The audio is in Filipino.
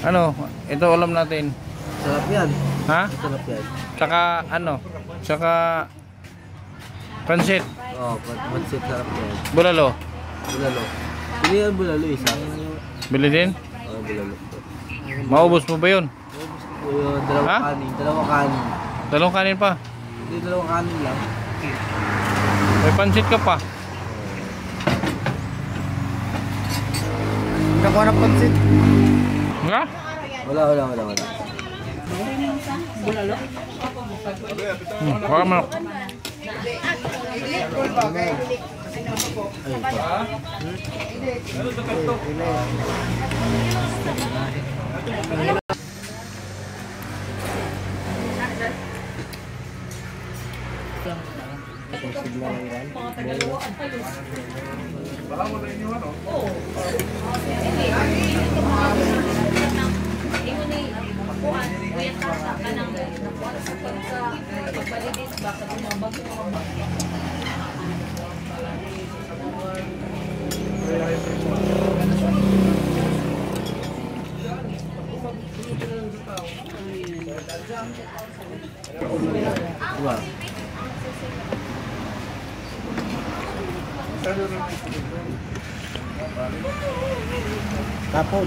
Ano? Ito ulam natin. Sarap yan. Ha? Sarap yan. Tsaka ano? Tsaka pansit. Oo, pansit sarap yan. Bulalo. Bulalo. Hindi yan bulalo isa. Bili din? Oo, bulalo. Maubos mo ba yun? Dalawang Ha? kanin. Dalawang kanin. Dalawang kanin pa. Hindi, dalawang kanin lang. May pansit ka pa. Nakuha ng pansit. Ha? Wala. Bulalo. Baka manok. Wala. Tapon.